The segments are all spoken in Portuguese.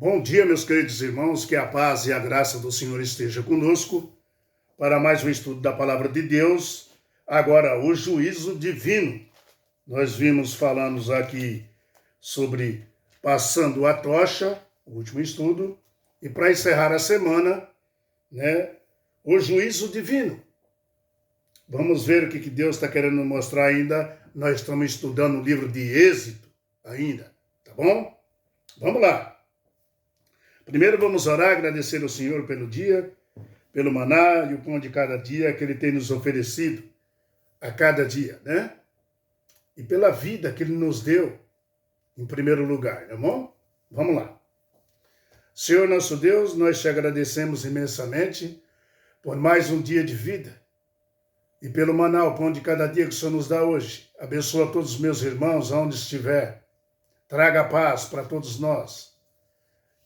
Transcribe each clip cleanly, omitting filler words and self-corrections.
Bom dia, meus queridos irmãos, que a paz e a graça do Senhor esteja conosco para mais um estudo da Palavra de Deus. Agora, o juízo divino. Nós vimos falando aqui sobre passando a tocha, o último estudo, e para encerrar a semana, o juízo divino. Vamos ver o que Deus está querendo mostrar ainda. Nós estamos estudando o livro de Êxodo ainda, tá bom? Vamos lá. Primeiro vamos orar, agradecer ao Senhor pelo dia, pelo maná e o pão de cada dia que Ele tem nos oferecido a cada dia, né? E pela vida que Ele nos deu, em primeiro lugar, tá bom? Vamos lá. Senhor nosso Deus, nós te agradecemos imensamente por mais um dia de vida e pelo maná, o pão de cada dia que o Senhor nos dá hoje. Abençoa todos os meus irmãos, aonde estiver. Traga paz para todos nós.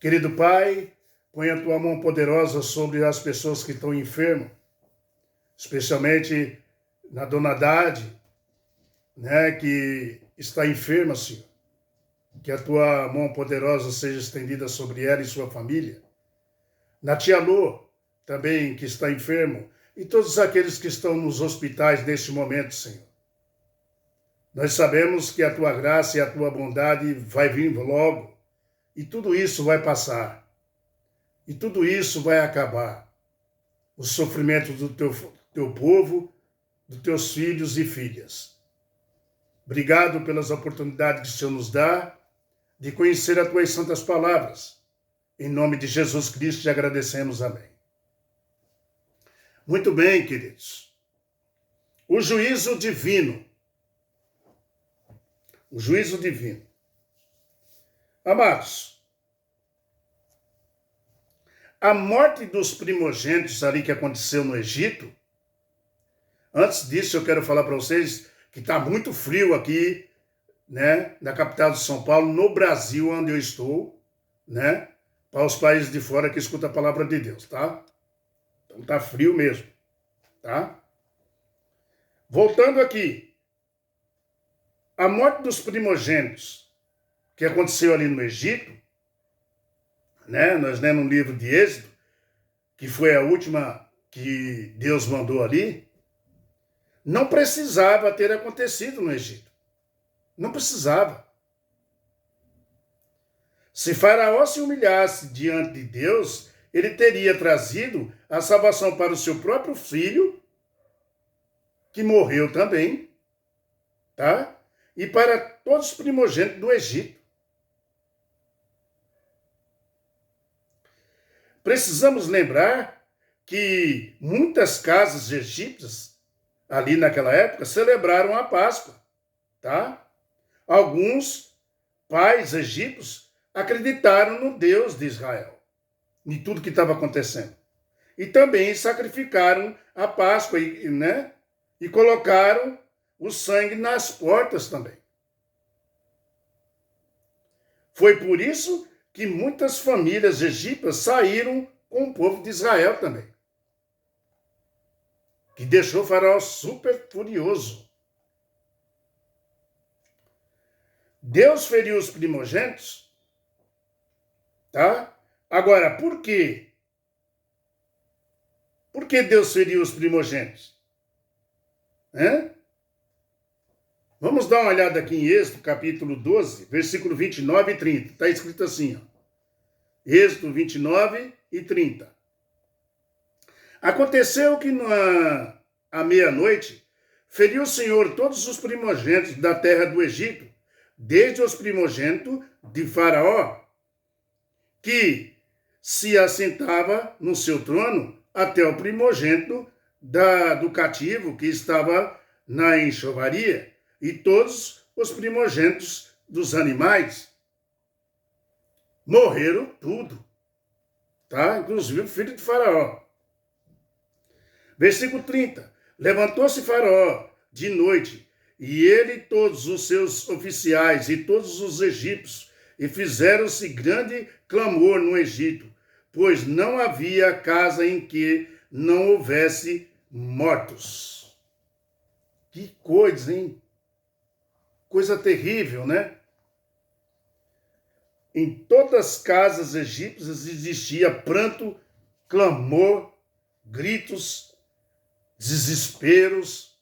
Querido Pai, põe a tua mão poderosa sobre as pessoas que estão enfermas, especialmente na Dona Dade, que está enferma, Senhor. Que a tua mão poderosa seja estendida sobre ela e sua família. Na tia Lô, também, que está enfermo, e todos aqueles que estão nos hospitais neste momento, Senhor. Nós sabemos que a tua graça e a tua bondade vai vir logo. E tudo isso vai passar. E tudo isso vai acabar. O sofrimento do teu povo, dos teus filhos e filhas. Obrigado pelas oportunidades que o Senhor nos dá de conhecer as tuas santas palavras. Em nome de Jesus Cristo te agradecemos. Amém. Muito bem, queridos. O juízo divino. O juízo divino. Amados, a morte dos primogênitos ali que aconteceu no Egito, antes disso eu quero falar para vocês que está muito frio aqui, na capital de São Paulo, no Brasil, onde eu estou, para os países de fora que escutam a palavra de Deus, tá? Então está frio mesmo, tá? Voltando aqui, a morte dos primogênitos que aconteceu ali no Egito, nós lemos no livro de Êxodo, que foi a última que Deus mandou ali, não precisava ter acontecido no Egito. Não precisava. Se Faraó se humilhasse diante de Deus, ele teria trazido a salvação para o seu próprio filho, que morreu também, tá? E para todos os primogênitos do Egito. Precisamos lembrar que muitas casas egípcias, ali naquela época, celebraram a Páscoa, tá? Alguns pais egípcios acreditaram no Deus de Israel, em tudo que estava acontecendo. E também sacrificaram a Páscoa, e colocaram o sangue nas portas também. Foi por isso que muitas famílias egípcias saíram com o povo de Israel também. Que deixou o faraó super furioso. Deus feriu os primogênitos, tá? Agora, por quê? Por que Deus feriu os primogênitos? Vamos dar uma olhada aqui em Êxodo, capítulo 12, versículo 29 e 30. Está escrito assim, Êxodo 29 e 30. Aconteceu que à meia-noite feriu o Senhor todos os primogênitos da terra do Egito, desde os primogênitos de Faraó, que se assentava no seu trono, até o primogênito do cativo que estava na enxovaria, e todos os primogênitos dos animais. Morreram tudo, tá? Inclusive o filho de Faraó. Versículo 30. Levantou-se Faraó de noite, e ele e todos os seus oficiais e todos os egípcios, e fizeram-se grande clamor no Egito, pois não havia casa em que não houvesse mortos. Que coisa, hein? Coisa terrível, em todas as casas egípcias existia pranto, clamor, gritos, desesperos,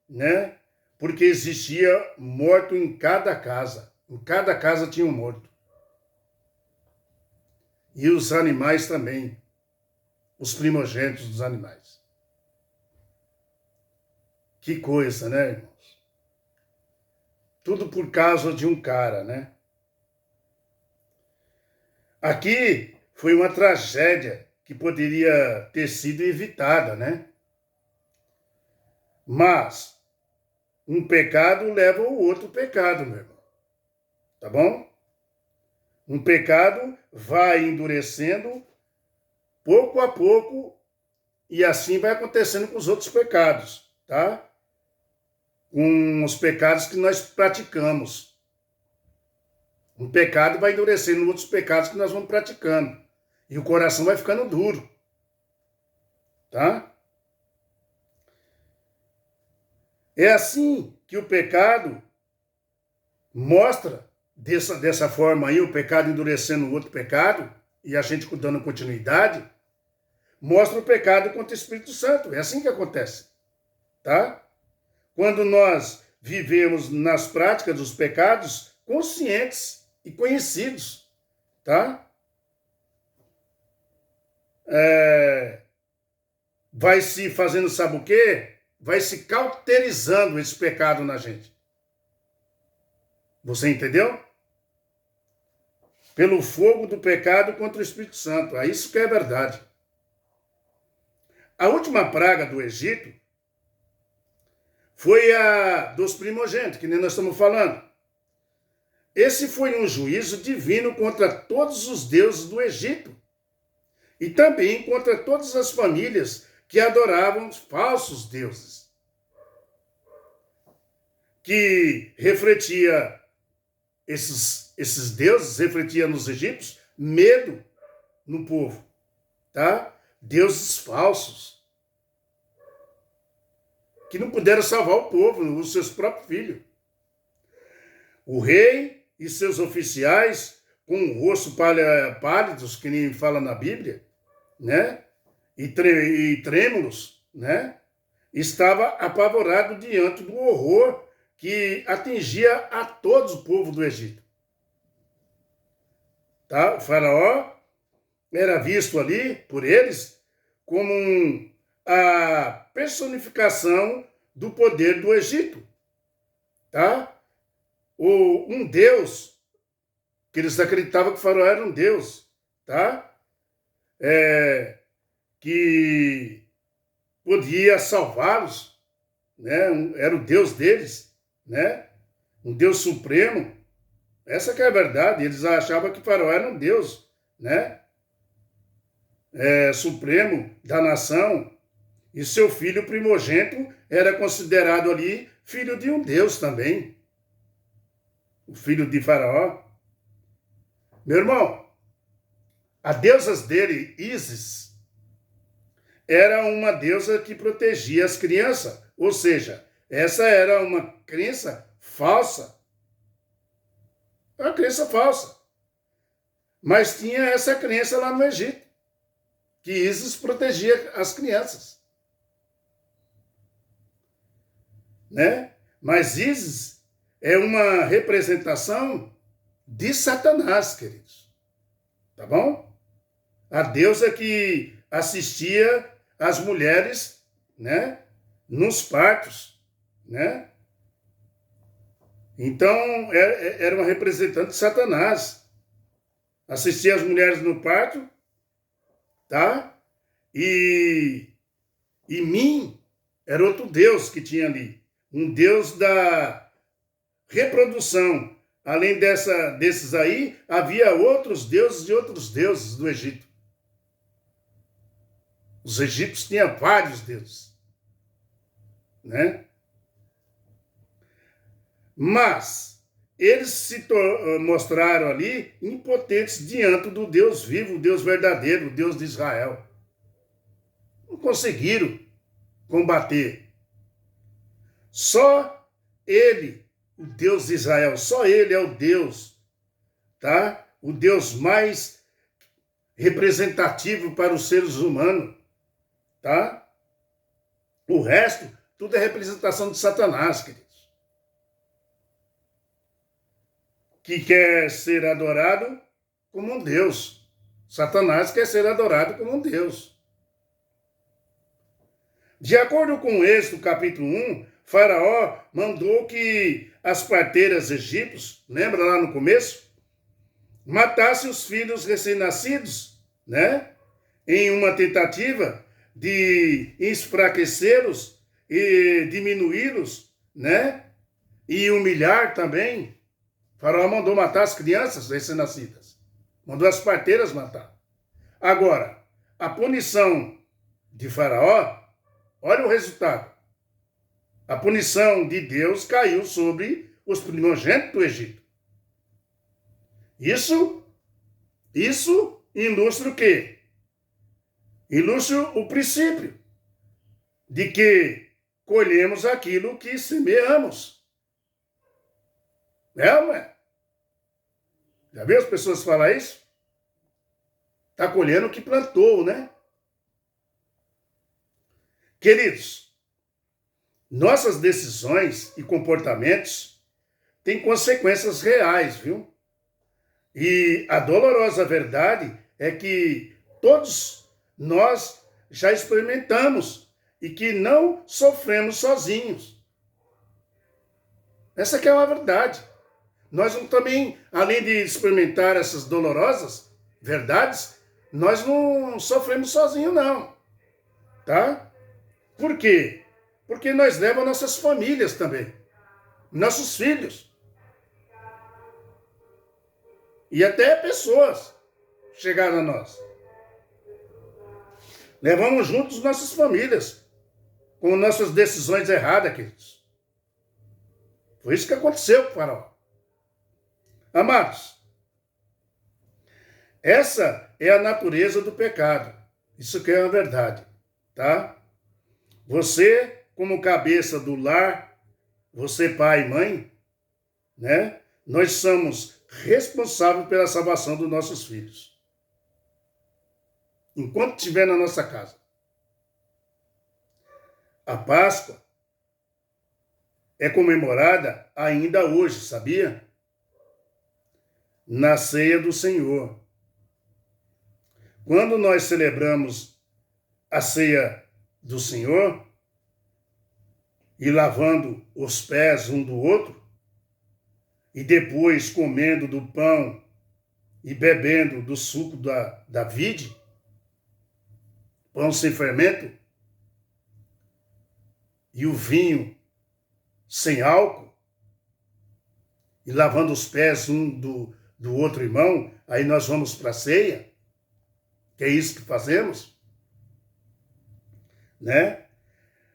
né? Porque existia morto em cada casa. Em cada casa tinha um morto. E os animais também. Os primogênitos dos animais. Que coisa, né, irmãos? Tudo por causa de um cara, né? Aqui foi uma tragédia que poderia ter sido evitada, né? Mas um pecado leva ao outro pecado, meu irmão. Tá bom? Um pecado vai endurecendo pouco a pouco e assim vai acontecendo com os outros pecados, tá? Com os pecados que nós praticamos. Um pecado vai endurecendo outros pecados que nós vamos praticando. E o coração vai ficando duro. Tá? É assim que o pecado mostra, dessa forma aí, o pecado endurecendo o outro pecado, e a gente dando continuidade, mostra o pecado contra o Espírito Santo. É assim que acontece. Tá? Quando nós vivemos nas práticas dos pecados conscientes e conhecidos, tá? Vai se fazendo, sabe o quê? Vai se cauterizando esse pecado na gente. Você entendeu? Pelo fogo do pecado contra o Espírito Santo. É isso que é verdade. A última praga do Egito foi a dos primogênitos, que nem nós estamos falando. Esse foi um juízo divino contra todos os deuses do Egito e também contra todas as famílias que adoravam os falsos deuses, que refletia, esses deuses refletiam nos egípcios medo no povo, tá? Deuses falsos, que não puderam salvar o povo, os seus próprios filhos. O rei e seus oficiais, com o rosto pálidos, que nem fala na Bíblia, né? E trêmulos, né? Estava apavorado diante do horror que atingia a todos o povo do Egito. Tá? O faraó era visto ali, por eles, como a personificação do poder do Egito. Tá? Um deus, que eles acreditavam que o faraó era um deus, tá? Que podia salvá-los, né? Era o deus deles, né? Um deus supremo. Essa que é a verdade. Eles achavam que o faraó era um deus, né? Supremo da nação. E seu filho primogênito era considerado ali filho de um deus também. O filho de Faraó. Meu irmão, a deusa dele, Ísis, era uma deusa que protegia as crianças. Ou seja, essa era uma crença falsa. Uma crença falsa. Mas tinha essa crença lá no Egito, que Ísis protegia as crianças. Né? Mas Ísis é uma representação de Satanás, queridos. Tá bom? A deusa que assistia as mulheres, né, nos partos, né? Então, era uma representante de Satanás. Assistia as mulheres no parto, tá? E Mim era outro deus que tinha ali. Um deus da reprodução. Além desses aí, havia outros deuses e outros deuses do Egito. Os egípcios tinham vários deuses, né? Mas eles se mostraram ali impotentes diante do Deus vivo, o Deus verdadeiro, o Deus de Israel. Não conseguiram combater. Só ele, o Deus de Israel, só ele é o Deus, tá? o Deus mais representativo para os seres humanos, tá? O resto, tudo é representação de Satanás, queridos. Que quer ser adorado como um Deus. Satanás quer ser adorado como um Deus. De acordo com Êxodo capítulo 1, Faraó mandou que as parteiras egípcias, lembra lá no começo? Matassem os filhos recém-nascidos, né? Em uma tentativa de enfraquecê-los e diminuí-los, né? E humilhar também. Faraó mandou matar as crianças recém-nascidas. Mandou as parteiras matar. Agora, a punição de Faraó, olha o resultado. A punição de Deus caiu sobre os primogênitos do Egito. Isso ilustra o quê? Ilustra o princípio de que colhemos aquilo que semeamos. Não é? Já viu as pessoas falar isso? Está colhendo o que plantou, né? Queridos, nossas decisões e comportamentos têm consequências reais, viu? E a dolorosa verdade é que todos nós já experimentamos e que não sofremos sozinhos. Essa que é uma verdade. Nós também, além de experimentar essas dolorosas verdades, nós não sofremos sozinhos, não. Tá? Por quê? Porque nós levamos nossas famílias também. Nossos filhos. E até pessoas chegaram a nós. Levamos juntos nossas famílias. Com nossas decisões erradas, queridos. Foi isso que aconteceu com o Faraó. Amados, essa é a natureza do pecado. Isso que é a verdade, tá? Você, como cabeça do lar, você pai e mãe, né? Nós somos responsáveis pela salvação dos nossos filhos. Enquanto estiver na nossa casa. A Páscoa é comemorada ainda hoje, sabia? Na ceia do Senhor. Quando nós celebramos a ceia do Senhor e lavando os pés um do outro, e depois comendo do pão e bebendo do suco da vide, pão sem fermento, e o vinho sem álcool, e lavando os pés um do outro irmão, aí nós vamos para a ceia, que é isso que fazemos, né?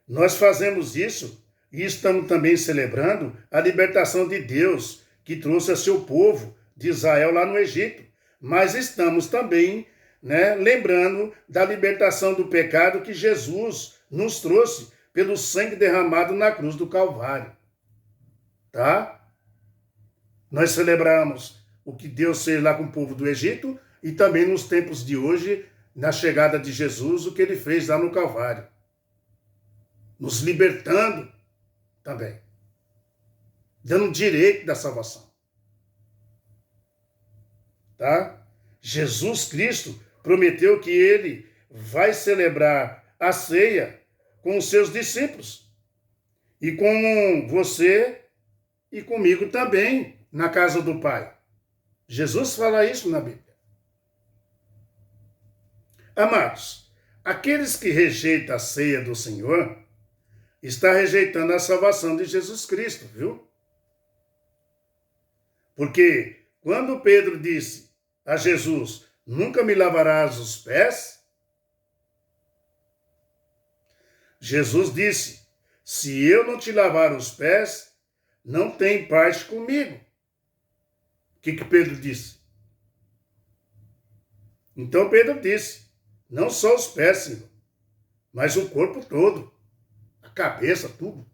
Nós fazemos isso e estamos também celebrando a libertação de Deus, que trouxe a seu povo de Israel lá no Egito. Mas estamos também, né, lembrando da libertação do pecado que Jesus nos trouxe pelo sangue derramado na cruz do Calvário. Tá? Nós celebramos o que Deus fez lá com o povo do Egito e também nos tempos de hoje, na chegada de Jesus, o que ele fez lá no Calvário. Nos libertando também. Dando direito da salvação. Tá? Jesus Cristo prometeu que ele vai celebrar a ceia com os seus discípulos. E com você e comigo também, na casa do Pai. Jesus fala isso na Bíblia. Amados, aqueles que rejeitam a ceia do Senhor, está rejeitando a salvação de Jesus Cristo, viu? Porque quando Pedro disse a Jesus, nunca me lavarás os pés, Jesus disse, se eu não te lavar os pés, não tem parte comigo. O que Pedro disse? Então Pedro disse, não só os pés, Senhor, mas o corpo todo, a cabeça, tudo.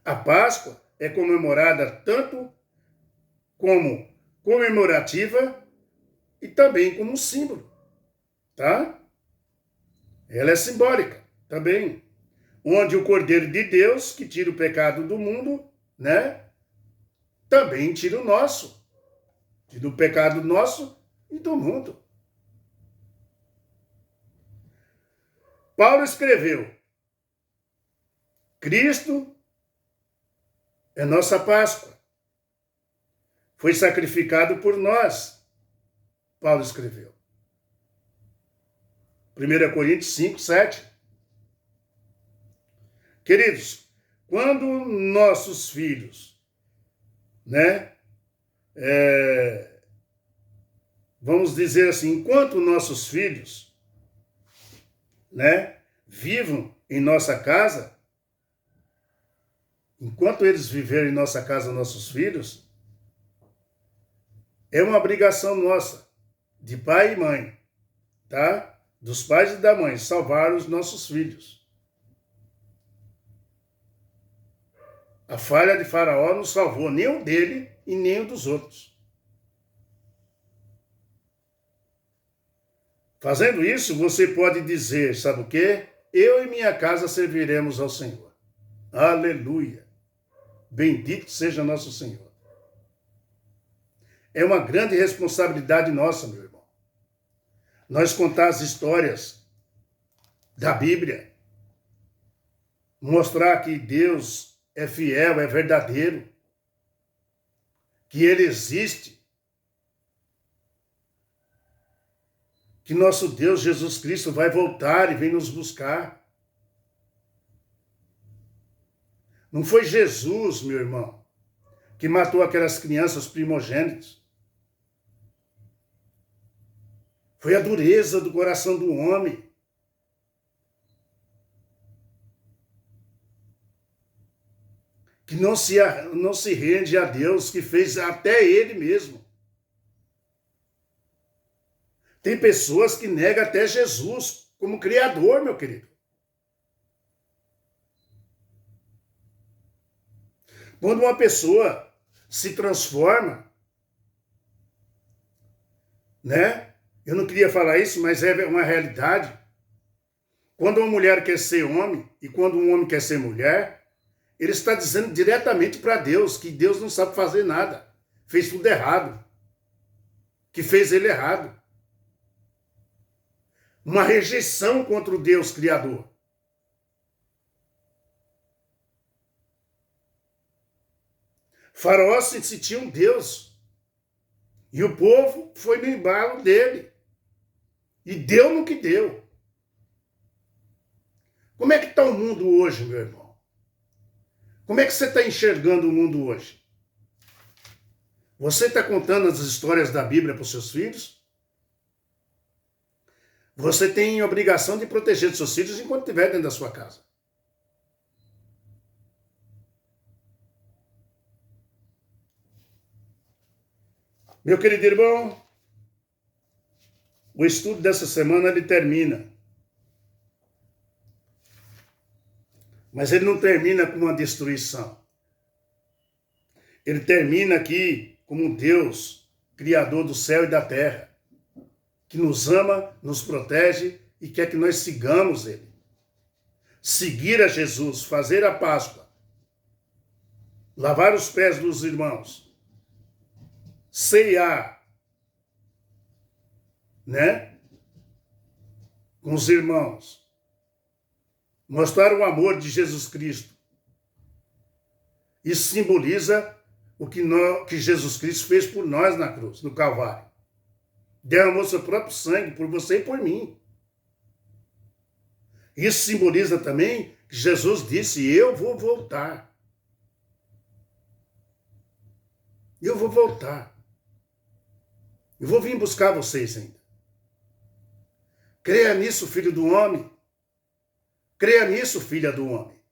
A Páscoa é comemorada tanto como comemorativa e também como símbolo, tá? Ela é simbólica também, onde o Cordeiro de Deus, que tira o pecado do mundo, né? Também tira o nosso, tira o pecado nosso e do mundo. Paulo escreveu: Cristo é nossa Páscoa. Foi sacrificado por nós. Paulo escreveu. 1 Coríntios 5, 7. Queridos, quando nossos filhos, né, vamos dizer assim, enquanto nossos filhos, né, vivam em nossa casa, enquanto eles viverem em nossa casa, nossos filhos, é uma obrigação nossa, de pai e mãe, tá? Dos pais e da mãe, salvar os nossos filhos. A falha de Faraó não salvou nem o dele e nem o dos outros. Fazendo isso, você pode dizer, sabe o quê? Eu e minha casa serviremos ao Senhor. Aleluia! Bendito seja nosso Senhor. É uma grande responsabilidade nossa, meu irmão. Nós contar as histórias da Bíblia, mostrar que Deus é fiel, é verdadeiro, que Ele existe, que nosso Deus Jesus Cristo vai voltar e vem nos buscar. Não foi Jesus, meu irmão, que matou aquelas crianças primogênitas. Foi a dureza do coração do homem. Que não se rende a Deus, que fez até Ele mesmo. Tem pessoas que negam até Jesus como Criador, meu querido. Quando uma pessoa se transforma, né? Eu não queria falar isso, mas é uma realidade. Quando uma mulher quer ser homem e quando um homem quer ser mulher, ele está dizendo diretamente para Deus que Deus não sabe fazer nada. Fez tudo errado. Que fez ele errado. Uma rejeição contra o Deus Criador. Faraó se sentia um Deus. E o povo foi no embalo dele. E deu no que deu. Como é que está o mundo hoje, meu irmão? Como é que você está enxergando o mundo hoje? Você está contando as histórias da Bíblia para os seus filhos? Você tem a obrigação de proteger os seus filhos enquanto estiver dentro da sua casa. Meu querido irmão, o estudo dessa semana ele termina. Mas ele não termina com uma destruição. Ele termina aqui como Deus, Criador do céu e da terra, que nos ama, nos protege e quer que nós sigamos Ele. Seguir a Jesus, fazer a Páscoa, lavar os pés dos irmãos, ceiar, né? Com os irmãos. Mostrar o amor de Jesus Cristo. Isso simboliza o que Jesus Cristo fez por nós na cruz, no Calvário. Derramou seu próprio sangue por você e por mim. Isso simboliza também que Jesus disse, eu vou voltar. Eu vou voltar. Eu vou vir buscar vocês ainda. Creia nisso, filho do homem. Creia nisso, filha do homem.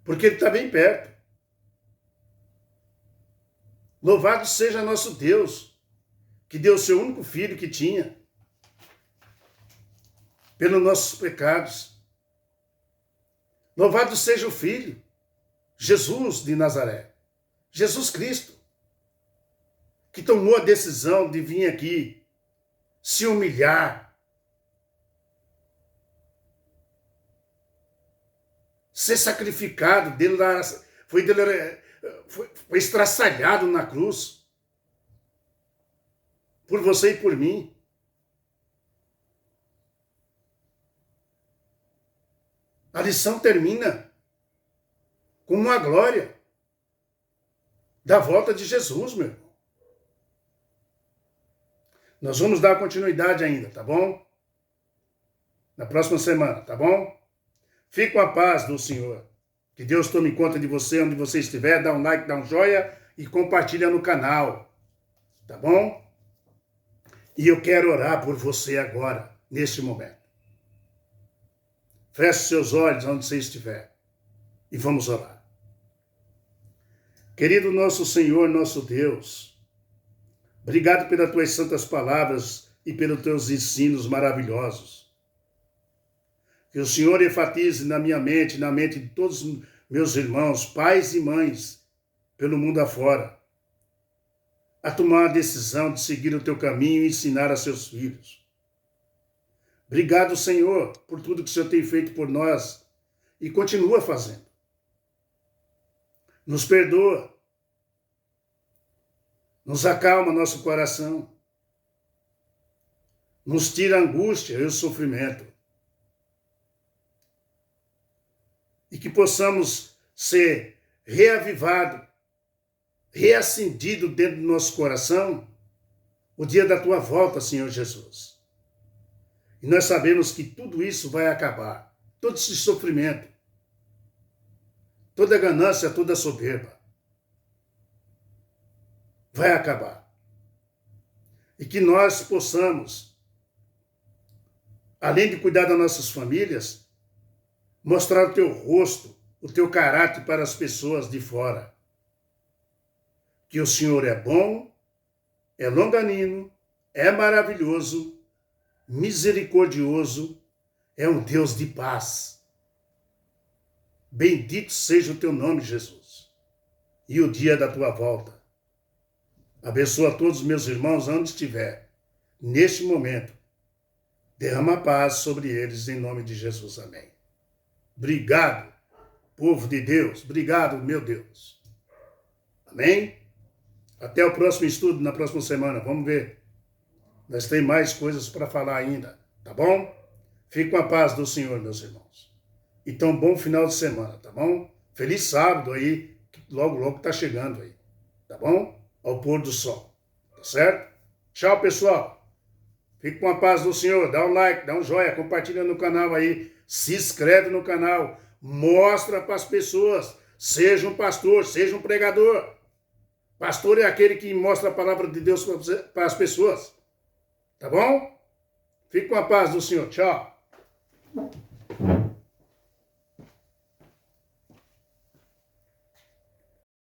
Porque ele está bem perto. Louvado seja nosso Deus, que deu o seu único filho que tinha, pelos nossos pecados. Louvado seja o Filho, Jesus de Nazaré, Jesus Cristo, que tomou a decisão de vir aqui se humilhar, ser sacrificado, foi estraçalhado na cruz, por você e por mim. A lição termina com uma glória da volta de Jesus, meu irmão. Nós vamos dar continuidade ainda, tá bom? Na próxima semana, tá bom? Fique com a paz do Senhor. Que Deus tome conta de você, onde você estiver. Dá um like, dá um joia e compartilha no canal. Tá bom? E eu quero orar por você agora, neste momento. Feche seus olhos onde você estiver e vamos orar. Querido nosso Senhor, nosso Deus, obrigado pelas tuas santas palavras e pelos teus ensinos maravilhosos. Que o Senhor enfatize na minha mente, na mente de todos os meus irmãos, pais e mães, pelo mundo afora, a tomar a decisão de seguir o teu caminho e ensinar a seus filhos. Obrigado, Senhor, por tudo que o Senhor tem feito por nós e continua fazendo. Nos perdoa. Nos acalma nosso coração. Nos tira a angústia e o sofrimento. E que possamos ser reavivados, reacendidos dentro do nosso coração o dia da tua volta, Senhor Jesus. E nós sabemos que tudo isso vai acabar. Todo esse sofrimento, toda ganância, toda soberba vai acabar. E que nós possamos, além de cuidar das nossas famílias, mostrar o teu rosto, o teu caráter para as pessoas de fora. Que o Senhor é bom, é longanino, é maravilhoso, misericordioso, é um Deus de paz. Bendito seja o teu nome, Jesus, e o dia da tua volta. Abençoa todos os meus irmãos onde estiver, neste momento. Derrama paz sobre eles, em nome de Jesus. Amém. Obrigado, povo de Deus. Obrigado, meu Deus. Amém? Até o próximo estudo, na próxima semana. Vamos ver. Nós temos mais coisas para falar ainda, tá bom? Fique com a paz do Senhor, meus irmãos. Então, bom final de semana, tá bom? Feliz sábado aí, que logo, logo tá chegando aí, tá bom? Ao pôr do sol, tá certo? Tchau, pessoal. Fique com a paz do Senhor. Dá um like, dá um joia, compartilha no canal aí, se inscreve no canal, mostra para as pessoas, seja um pastor, seja um pregador. Pastor é aquele que mostra a palavra de Deus para as pessoas. Tá bom? Fique com a paz do Senhor. Tchau.